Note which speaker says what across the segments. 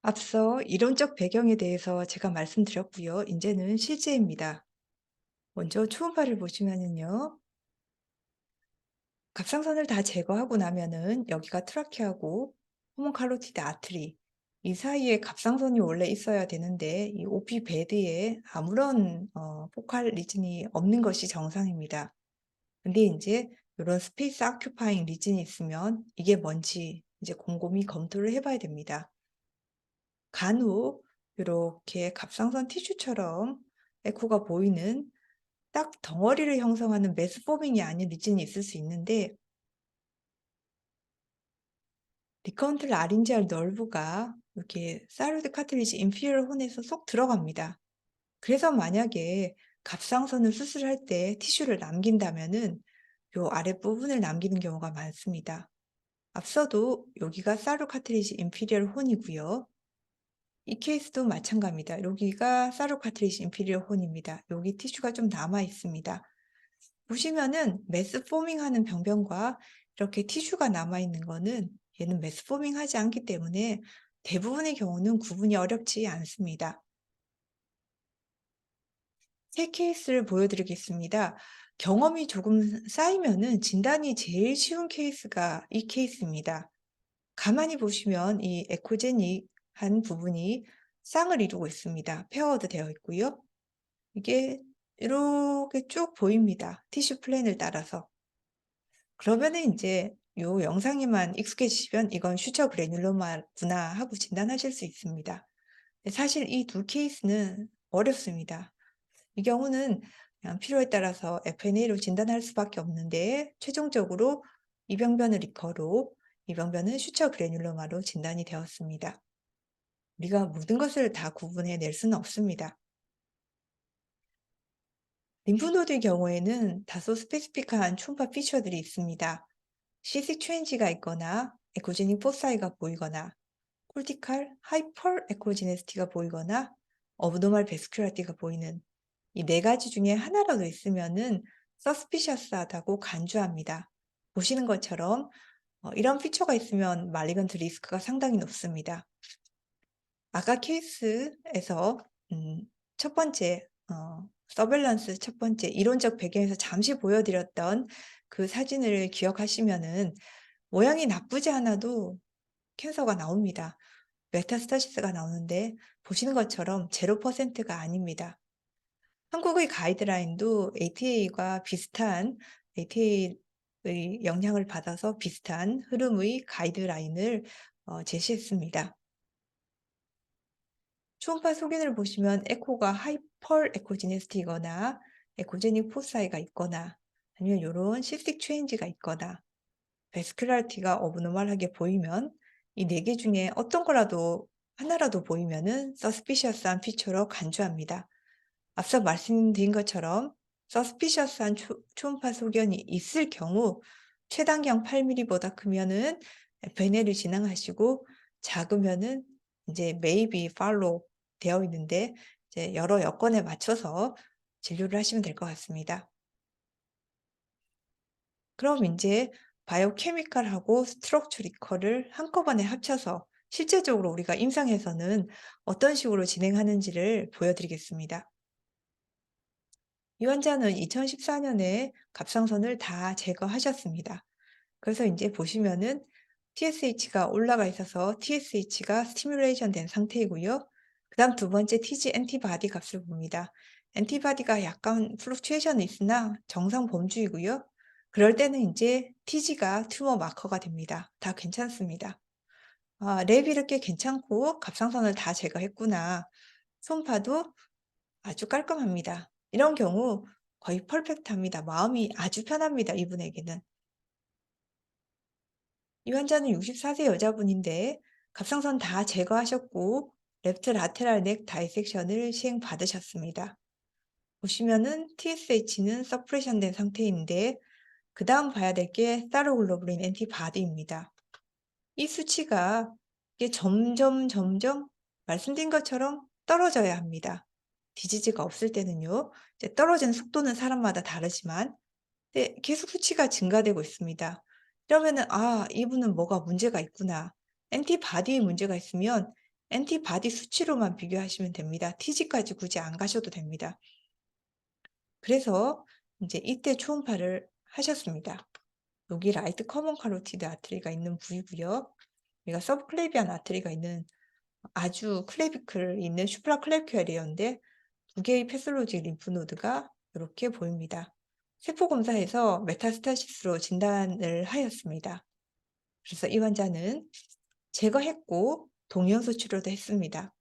Speaker 1: 앞서 이론적 배경에 대해서 제가 말씀드렸고요. 이제는 실제입니다. 먼저 초음파를 보시면은요. 갑상선을 다 제거하고 나면은 여기가 트라케하고 호문 카로티드 아트리 이 사이에 갑상선이 원래 있어야 되는데 이 오피 배드에 아무런 포칼 리진이 없는 것이 정상입니다. 근데 이제 이런 스페이스 아큐파잉 리진이 있으면 이게 뭔지 이제 곰곰이 검토를 해봐야 됩니다. 간혹 이렇게 갑상선 티슈처럼 에코가 보이는 딱 덩어리를 형성하는 메스포밍이 아닌 리진이 있을 수 있는데 리커런트 라린지알 널브가 이렇게 사이로이드 카틸리지 인피리어 혼에서 쏙 들어갑니다. 그래서 만약에 갑상선을 수술할 때 티슈를 남긴다면은 요 아랫부분을 남기는 경우가 많습니다. 앞서도 여기가 사이로 카틸리지 인피리얼 혼이고요. 이 케이스도 마찬가지입니다. 여기가 사르카트리시 인피리어 혼입니다. 여기 티슈가 좀 남아 있습니다. 보시면은 메스포밍 하는 병변과 이렇게 티슈가 남아 있는 거는 얘는 메스포밍 하지 않기 때문에 대부분의 경우는 구분이 어렵지 않습니다. 세 케이스를 보여드리겠습니다. 경험이 조금 쌓이면은 진단이 제일 쉬운 케이스가 이 케이스입니다. 가만히 보시면 이 에코제닉한 부분이 쌍을 이루고 있습니다. 페어드 되어 있고요. 이게 이렇게 쭉 보입니다. 티슈 플랜을 따라서. 그러면은 이제 요 영상에만 익숙해지시면 이건 슈처 그래뉼로마구나 하고 진단하실 수 있습니다. 근데 사실 이 두 케이스는 어렵습니다. 이 경우는 그냥 필요에 따라서 FNA로 진단할 수밖에 없는데 최종적으로 이 병변은 리커로 이 병변은 슈처 그래뉼로마로 진단이 되었습니다. 우리가 모든 것을 다 구분해 낼 수는 없습니다. 림프노드의 경우에는 다소 스페시픽한 초음파 피처들이 있습니다. 시식 체인지가 있거나 에코제닉 포사이가 보이거나 콜티칼 하이퍼 에코지네스티가 보이거나 어브노말 베스큘라티가 보이는 이 네 가지 중에 하나라도 있으면은 서스피셔스하다고 간주합니다. 보시는 것처럼 이런 피처가 있으면 말리건트 리스크가 상당히 높습니다. 아까 케이스에서 첫 번째 서베일런스 첫 번째 이론적 배경에서 잠시 보여드렸던 그 사진을 기억하시면은 모양이 나쁘지 않아도 캔서가 나옵니다. 메타스타시스가 나오는데 보시는 것처럼 0%가 아닙니다. 한국의 가이드라인도 ATA가 비슷한 ATA의 영향을 받아서 비슷한 흐름의 가이드라인을 제시했습니다. 초음파 소견을 보시면 에코가 하이퍼 에코지네스티거나 에코제닉 포사이가 있거나 아니면 요런 시스틱 체인지가 있거나 베스큘라리티가 어브노멀하게 보이면 이 네 개 중에 어떤 거라도 하나라도 보이면은 서스피셔스한 피처로 간주합니다. 앞서 말씀드린 것처럼 서스피셔스한 초음파 소견이 있을 경우 최단경 8mm보다 크면은 FNA를 진행하시고 작으면은 이제 maybe follow 되어 있는데 이제 여러 여건에 맞춰서 진료를 하시면 될 것 같습니다. 그럼 인제 바이오케미컬하고 스트럭처리컬을 한꺼번에 합쳐서 실제적으로 우리가 임상에서는 어떤 식으로 진행하는지를 보여드리겠습니다. 이 환자는 2014년에 갑상선을 다 제거하셨습니다. 그래서 인제 보시면은 TSH가 올라가 있어서 TSH가 스티뮬레이션 된 상태이고요. 그다음 두 번째 TG 엔티바디 값을 봅니다. 엔티바디가 약간 플럭추에이션은 있으나 정상 범주이고요. 그럴 때는 인제 TG가 튜머 마커가 됩니다. 다 괜찮습니다. '아 랩이 이렇게 괜찮고 갑상선을 다 제거했구나. 초음파도 아주 깔끔합니다.' 이런 경우 거의 퍼펙트합니다. 마음이 아주 편합니다, 이분에게는. 이 환자는 64세 여자분인데 갑상선 다 제거하셨고 랩트 라테랄 넥 다이섹션을 시행받으셨습니다. 보시면은 TSH는 서프레션 된 상태인데 그다음 봐야 될 게 사로글로불린 엔티바디입니다. 이 수치가 이게 점점 말씀드린 것처럼 떨어져야 합니다. 디지즈가 없을 때는요. 이제 떨어지는 속도는 사람마다 다르지만 계속 수치가 증가되고 있습니다. 이러면은 '아 이분은 뭐가 문제가 있구나.' 엔티바디에 문제가 있으면 엔티바디 수치로만 비교하시면 됩니다. TG까지 굳이 안 가셔도 됩니다. 그래서 이제 이때 초음파를 하셨습니다. 여기 라이트 커먼 카로티드 아트리가 있는 부위고요. 여기가 서브클레비안 아트리가 있는 아주 클레비클 있는 슈프라클레비큐어 에리어인데 두 개의 패솔로직 림프노드가 이렇게 보입니다. 세포 검사에서 메타스타시스로 진단을 하였습니다. 그래서 이 환자는 제거했고 동위원소 치료도 했습니다.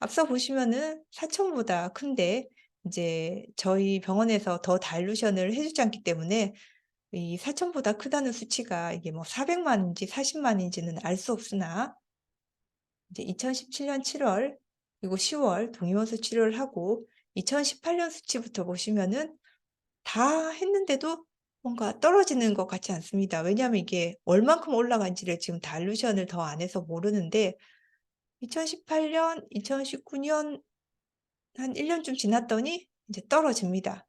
Speaker 1: 앞서 보시면은 4,000보다 큰데 이제 저희 병원에서 더 다일루션을 해주지 않기 때문에 이 4,000보다 크다는 수치가 이게 뭐 400만인지 40만인지는 알 수 없으나 이제 2017년 7월 그리고 10월 동위원소 치료를 하고 2018년 수치부터 보시면은 다 했는데도 뭔가 떨어지는 것 같지 않습니다. 왜냐하면 이게 얼만큼 올라간지를 지금 다일루션을 더 안 해서 모르는데 2018년, 2019년 한 1 년쯤 지났더니 이제 떨어집니다.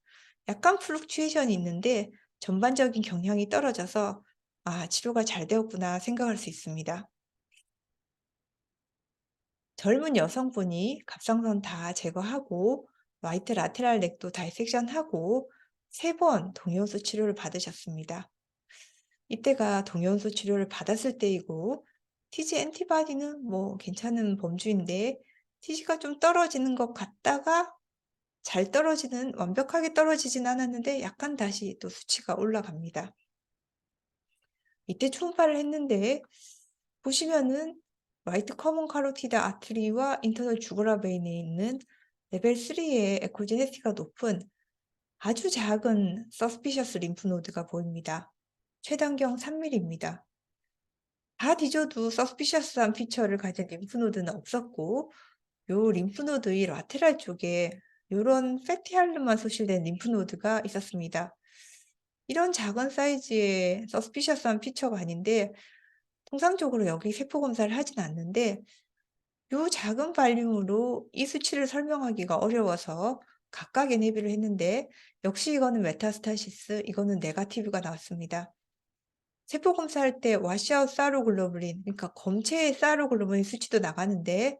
Speaker 1: 약간 플럭추에이션이 있는데 전반적인 경향이 떨어져서 '아 치료가 잘 되었구나.' 생각할 수 있습니다. 젊은 여성분이 갑상선 다 제거하고 라이트 라테랄 넥도 다이섹션하고 3번 동요소 치료를 받으셨습니다. 이때가 동요소 치료를 받았을 때이고 TG 엔티바디는 뭐 괜찮은 범주인데 TG가 좀 떨어지는 것 같다가 잘 떨어지는 완벽하게 떨어지진 않았는데 약간 다시 또 수치가 올라갑니다. 이때 초음파를 했는데 보시면은 라이트 커먼 카로티드 아트리와 인터널 주그라 베인에 있는 레벨 3의 에코제네시티가 높은 아주 작은 서스피셔스 림프노드가 보입니다. 최단경 3mm입니다. 다 뒤져도 서스피셔스한 피처를 가진 림프노드는 없었고 요 림프노드의 라테랄 쪽에 요런 패티할름만 소실된 림프노드가 있었습니다. 이런 작은 사이즈의 서스피셔스한 피처가 아닌데 통상적으로 여기 세포 검사를 하진 않는데 요 작은 발륨으로 이 수치를 설명하기가 어려워서 각각 NAB를 했는데 역시 이거는 메타스타시스, 이거는 네거티브가 나왔습니다. 세포 검사할 때 와시아웃 사로글로불린, 그러니까 검체의 사로글로불린 수치도 나가는데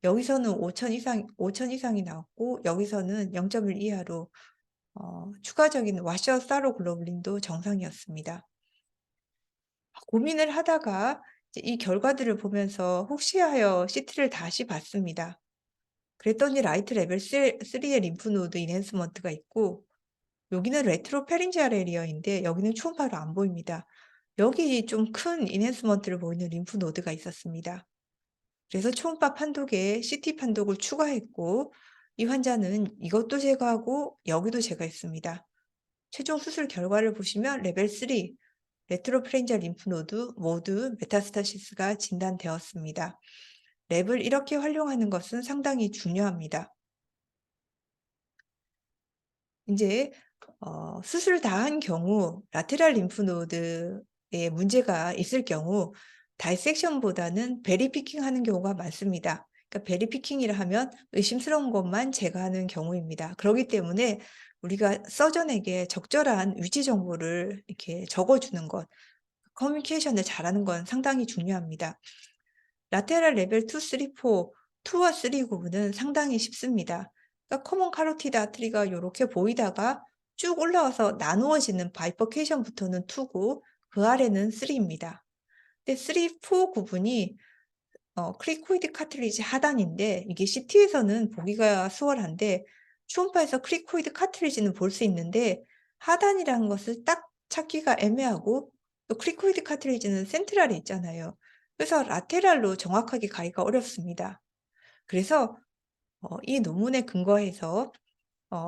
Speaker 1: 여기서는 5,000 이상, 5,000 이상이 나왔고 여기서는 0.1 이하로 추가적인 와시아웃 사로글로불린도 정상이었습니다. 고민을 하다가 이제 이 결과들을 보면서 혹시 하여 CT를 다시 봤습니다. 그랬더니 라이트 레벨 3의 림프노드 인핸스먼트가 있고 여기는 레트로페린지알 에리어인데 여기는 초음파로 안 보입니다. 여기 좀 큰 인핸스먼트를 보이는 림프노드가 있었습니다. 그래서 초음파 판독에 CT 판독을 추가했고 이 환자는 이것도 제거하고 여기도 제거했습니다. 최종 수술 결과를 보시면 레벨 3 레트로페린지알 림프노드 모두 메타스타시스가 진단되었습니다. 랩을 이렇게 활용하는 것은 상당히 중요합니다. 이제 수술을 다 한 경우 라테랄 림프노드에 문제가 있을 경우 다이섹션보다는 베리피킹하는 경우가 많습니다. 그러니까 베리피킹이라 하면 의심스러운 것만 제거하는 경우입니다. 그렇기 때문에 우리가 서전에게 적절한 위치 정보를 이렇게 적어주는 것, 커뮤니케이션을 잘하는 건 상당히 중요합니다. 라테랄 레벨 2, 3, 4, 2와 3 구분은 상당히 쉽습니다. 그러니까 커먼 카로티드 아트리가 이렇게 보이다가 쭉 올라와서 나누어지는 바이퍼케이션부터는 2고 그 아래는 3입니다. 근데 3, 4 구분이 크리코이드 카트리지 하단인데 이게 CT에서는 보기가 수월한데 초음파에서 크리코이드 카트리지는 볼 수 있는데 하단이라는 것을 딱 찾기가 애매하고 또 크리코이드 카트리지는 센트럴에 있잖아요. 그래서 라테랄로 정확하게 가기가 어렵습니다. 그래서 이 논문에 근거해서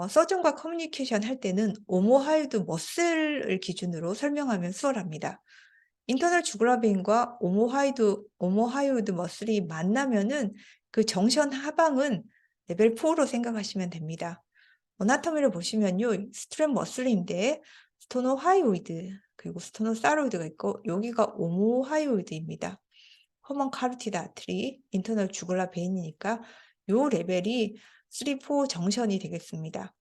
Speaker 1: 서전과 커뮤니케이션 할 때는 오모하이드 머슬을 기준으로 설명하면 수월합니다. 인터널 주그라빈과 오모하이오드 머슬이 만나면은 그 정션 하방은 레벨 4로 생각하시면 됩니다. 어나토미를 보시면요. 스트랩 머슬인데 스토노하이오이드 그리고 스토노사로이드가 있고 여기가 오모하이오이드입니다. 커먼 카로티드 아트리, 인터널 주글라 베인이니까 요 레벨이 3, 4 정션이 되겠습니다.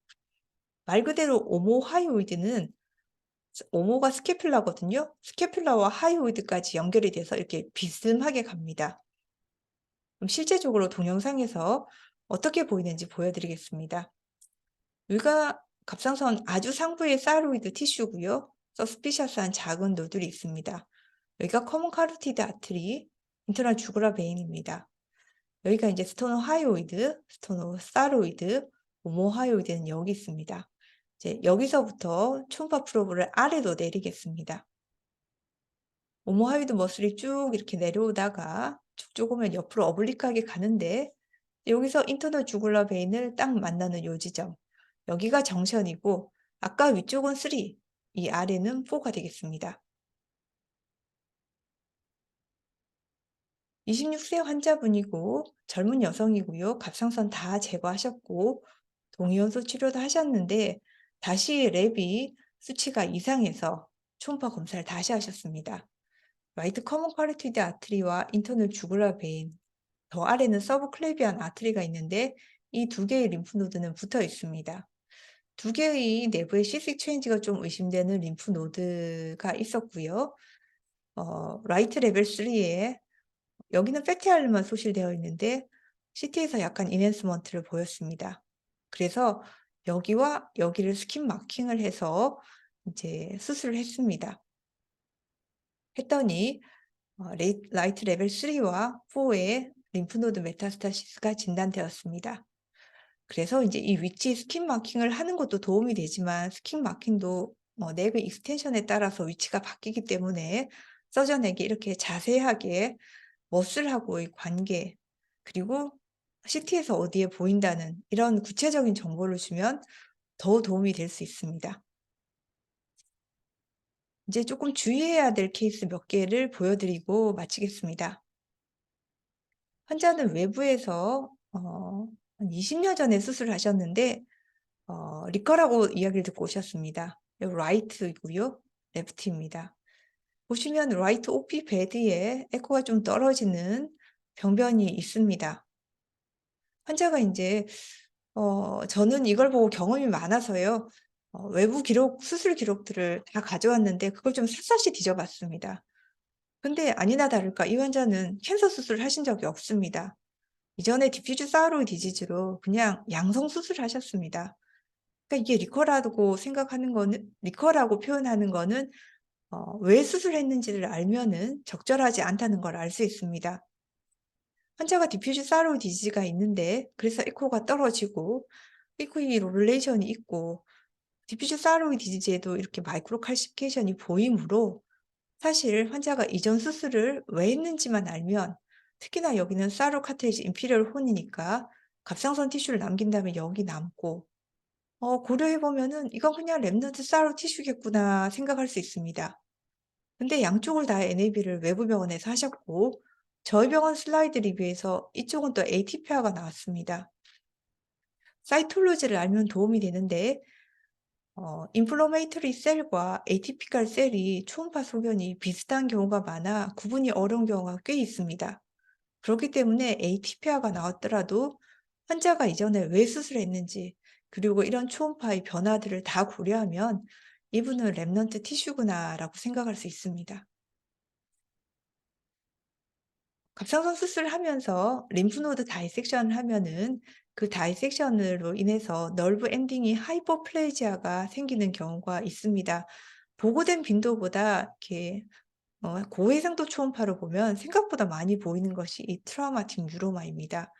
Speaker 1: 말 그대로 오모하이오이드는 오모가 스캐퓰라거든요. 스캐퓰라와 하이오이드까지 연결이 돼서 이렇게 비스듬하게 갑니다. 그럼 실제적으로 동영상에서 어떻게 보이는지 보여드리겠습니다. 여기가 갑상선 아주 상부의 사이로이드 티슈고요. 서스피셔스한 작은 노들이 있습니다. 여기가 커먼 카로티드 아트리, 인터널 주구라 베인입니다. 여기가 이제 스토노하이오이드, 스토노사로이드, 오모하이오이드는 여기 있습니다. 이제 여기서부터 초음파 프로브를 아래로 내리겠습니다. 오모하이오이드 머슬이 쭉 이렇게 내려오다가 쭉 오면 옆으로 어블리크하게 가는데 여기서 인터널 주굴러 베인을 딱 만나는 요 지점. 여기가 정션이고 아까 위쪽은 3, 이 아래는 4가 되겠습니다. 26세 환자분이고 젊은 여성이고요. 갑상선 다 제거하셨고 동위원소 치료도 하셨는데 다시 랩이 수치가 이상해서 초음파 검사를 다시 하셨습니다. 라이트 커먼 카로티드 아트리와 인터널 주굴러 베인, 더 아래는 서브클레비안 아트리가 있는데 이 두 개의 림프 노드는 붙어 있습니다. 두 개의 내부에 시스틱 체인지가 좀 의심되는 림프 노드가 있었고요. 라이트 레벨 3에 여기는 패티알만 소실되어 있는데 CT에서 약간 인핸스먼트를 보였습니다. 그래서 여기와 여기를 스킨 마킹을 해서 이제 수술을 했습니다. 했더니 라이트 레벨 3와 4의 림프노드 메타스타시스가 진단되었습니다. 그래서 이제 이 위치 스킨 마킹을 하는 것도 도움이 되지만 스킨 마킹도 내부 익스텐션에 따라서 위치가 바뀌기 때문에 서전에게 이렇게 자세하게 머슬하고의 관계, 그리고 CT에서 어디에 보인다는 이런 구체적인 정보를 주면 더 도움이 될 수 있습니다. 이제 조금 주의해야 될 케이스 몇 개를 보여드리고 마치겠습니다. 환자는 외부에서 한 20년 전에 수술을 하셨는데 리커라고 이야기를 듣고 오셨습니다. 라이트이고요. 레프트입니다. 보시면 라이트 OP 베드에 에코가 좀 떨어지는 병변이 있습니다. 환자가 이제 저는 이걸 보고 경험이 많아서요. 외부 기록, 수술 기록들을 다 가져왔는데 그걸 좀 샅샅이 뒤져봤습니다. 근데 아니나 다를까 이 환자는 캔서 수술을 하신 적이 없습니다. 이전에 디퓨즈 사이로이드 디지즈로 그냥 양성 수술을 하셨습니다. 그러니까 이게 리커라고 생각하는 거는, 리커라고 표현하는 거는 왜 수술했는지를 알면은 적절하지 않다는 걸 알 수 있습니다. 환자가 디퓨즈 사이로이드 디지즈가 있는데 그래서 에코가 떨어지고 이코이 롤레이션이 있고 디퓨즈 사이로이드 디지즈에도 이렇게 마이크로 칼시피케이션이 보이므로 사실 환자가 이전 수술을 왜 했는지만 알면, 특히나 여기는 사이로 카트리지 인피리얼 혼이니까 갑상선 티슈를 남긴 다음에 여기 남고 고려해 보면은 '이건 그냥 랩노드 사이로 티슈겠구나.' 생각할 수 있습니다. 근데 양쪽을 다 NAB를 외부 병원에서 하셨고 저희 병원 슬라이드 리뷰에서 이쪽은 또 ATP화가 나왔습니다. 사이톨로지를 알면 도움이 되는데 인플로메이터리 셀과 에이티피컬 셀이 초음파 소견이 비슷한 경우가 많아 구분이 어려운 경우가 꽤 있습니다. 그렇기 때문에 ATP화가 나왔더라도 환자가 이전에 왜 수술했는지, 그리고 이런 초음파의 변화들을 다 고려하면 이분은 랩넌트 티슈구나라고 생각할 수 있습니다. 갑상선 수술을 하면서 림프노드 다이섹션을 하면은 그 다이섹션으로 인해서 널브 엔딩이 하이퍼플레이지아가 생기는 경우가 있습니다. 보고된 빈도보다 이렇게 고해상도 초음파로 보면 생각보다 많이 보이는 것이 이 트라우마틱 뉴로마입니다.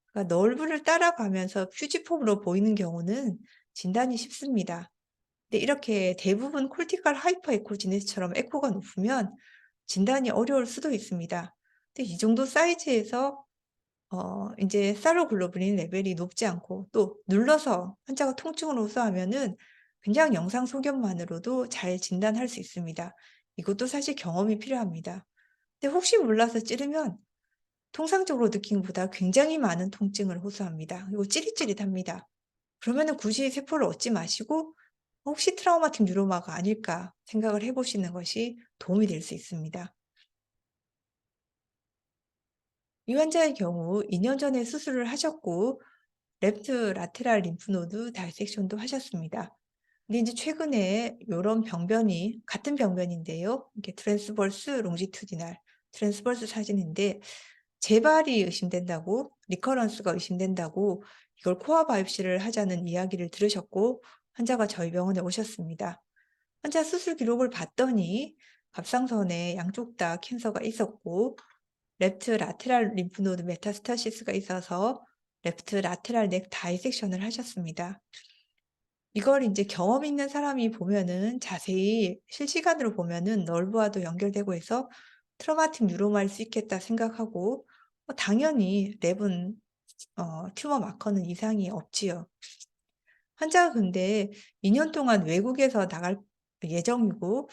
Speaker 1: 그러니까 널브를 따라가면서 퓨지폼으로 보이는 경우는 진단이 쉽습니다. 근데 이렇게 대부분 콜티컬 하이퍼 에코지네스처럼 에코가 높으면 진단이 어려울 수도 있습니다. 근데 이 정도 사이즈에서 인제 사로글로불린 레벨이 높지 않고 또 눌러서 환자가 통증을 호소하면은 그냥 영상 소견만으로도 잘 진단할 수 있습니다. 이것도 사실 경험이 필요합니다. 근데 혹시 몰라서 찌르면 통상적으로 느끼는 것보다 굉장히 많은 통증을 호소합니다. 그리고 찌릿찌릿합니다. 그러면은 굳이 세포를 얻지 마시고 '혹시 트라우마틱 뉴로마가 아닐까.' 생각을 해 보시는 것이 도움이 될 수 있습니다. 이 환자의 경우 2년 전에 수술을 하셨고 레프트 라테랄 림프노드 다이섹션도 하셨습니다. 근데 인제 최근에 요런 병변이 같은 병변인데요. 이게 트랜스버스 롱지투디널 트랜스버스 사진인데 재발이 의심된다고, 리커런스가 의심된다고 이걸 코어 바이옵시를 하자는 이야기를 들으셨고 환자가 저희 병원에 오셨습니다. 환자 수술 기록을 봤더니 갑상선에 양쪽 다 캔서가 있었고 레프트 라테랄 림프노드 메타스타시스가 있어서 레프트 라테랄 넥 다이섹션을 하셨습니다. 이걸 이제 경험 있는 사람이 보면은 자세히 실시간으로 보면은 널브와도 연결되고 해서 트라우마틱 뉴로마일 수 있겠다 생각하고 당연히 랩은 튜머 마커는 이상이 없지요. 환자가 근데 2년 동안 외국에서 나갈 예정이고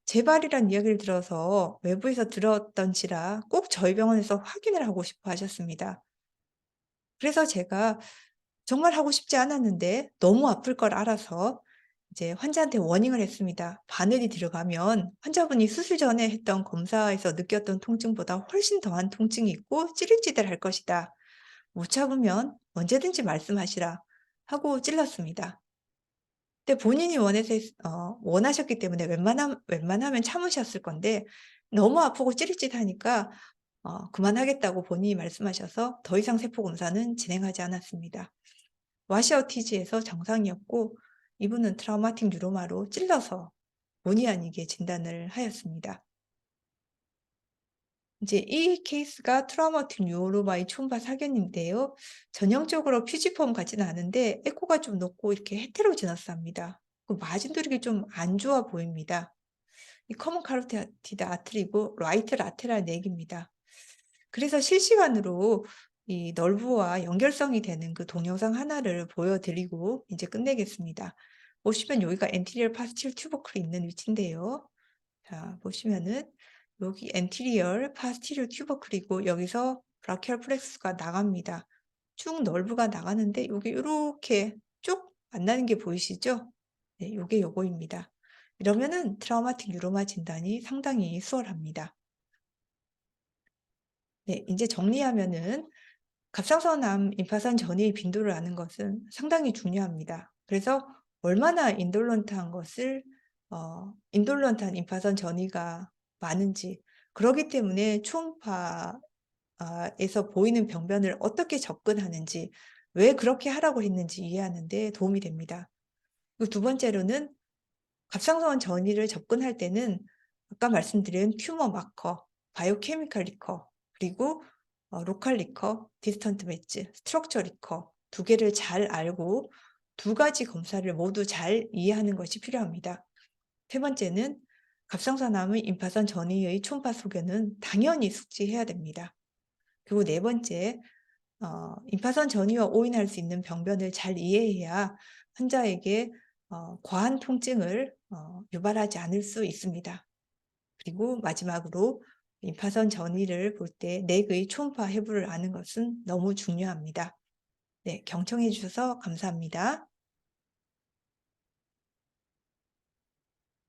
Speaker 1: 재발이란 이야기를 들어서 외부에서 들었던지라 꼭 저희 병원에서 확인을 하고 싶어 하셨습니다. 그래서 제가 정말 하고 싶지 않았는데 너무 아플 걸 알아서 이제 환자한테 워닝을 했습니다. 바늘이 들어가면 환자분이 수술 전에 했던 검사에서 느꼈던 통증보다 훨씬 더한 통증이 있고 찌릿찌릿할 것이다. 못 참으면 언제든지 말씀하시라 하고 찔렀습니다. 근데 본인이 원하셨기 때문에 웬만하면 참으셨을 건데 너무 아프고 찌릿찌릿하니까 그만하겠다고 본인이 말씀하셔서 더 이상 세포 검사는 진행하지 않았습니다. 와시어티지에서 정상이었고 이분은 트라우마틱 뉴로마로 찔러서 본의 아니게 진단을 하였습니다. 이제 이 케이스가 트라우마틱 뉴로마의 초음파 사견인데요. 전형적으로 퓨지폼 같지는 않은데 에코가 좀 높고 이렇게 헤테로지너스합니다. 그 마진도력이 좀 안 좋아 보입니다. 이 커먼 카로티드 아트리고 라이트 라테랄 넥입니다. 그래서 실시간으로 이 널브와 연결성이 되는 그 동영상 하나를 보여드리고 이제 끝내겠습니다. 보시면 여기가 엔티리얼 파스틸 튜버클이 있는 위치인데요. 자, 보시면은 여기 엔티리얼 파스티리어 튜버클이고 여기서 브라키얼 플렉스가 나갑니다. 쭉 널브가 나가는데 여기 이렇게 쭉 만나는 게 보이시죠? 네, 요게 요거입니다. 이러면은 트라우마틱 뉴로마 진단이 상당히 수월합니다. 네, 이제 정리하면은 갑상선암 임파선 전이의 빈도를 아는 것은 상당히 중요합니다. 그래서 얼마나 인돌런트한 임파선 전이가 많은지, 그러기 때문에 초음파 에서 보이는 병변을 어떻게 접근하는지, 왜 그렇게 하라고 했는지 이해하는 데 도움이 됩니다. 그리고 두 번째로는 갑상선 전이를 접근할 때는 아까 말씀드린 튜머 마커, 바이오케미컬 리커, 그리고 로컬 리커, 디스턴트 매치, 스트럭처 리커 두 개를 잘 알고 두 가지 검사를 모두 잘 이해하는 것이 필요합니다. 세 번째는 갑상선암의 임파선 전이의 초음파 소견은 당연히 숙지해야 됩니다. 그리고 네 번째, 임파선 전이와 오인할 수 있는 병변을 잘 이해해야 환자에게 과한 통증을 유발하지 않을 수 있습니다. 그리고 마지막으로 임파선 전이를 볼 때 넥의 초음파 해부를 아는 것은 너무 중요합니다. 네, 경청해 주셔서 감사합니다.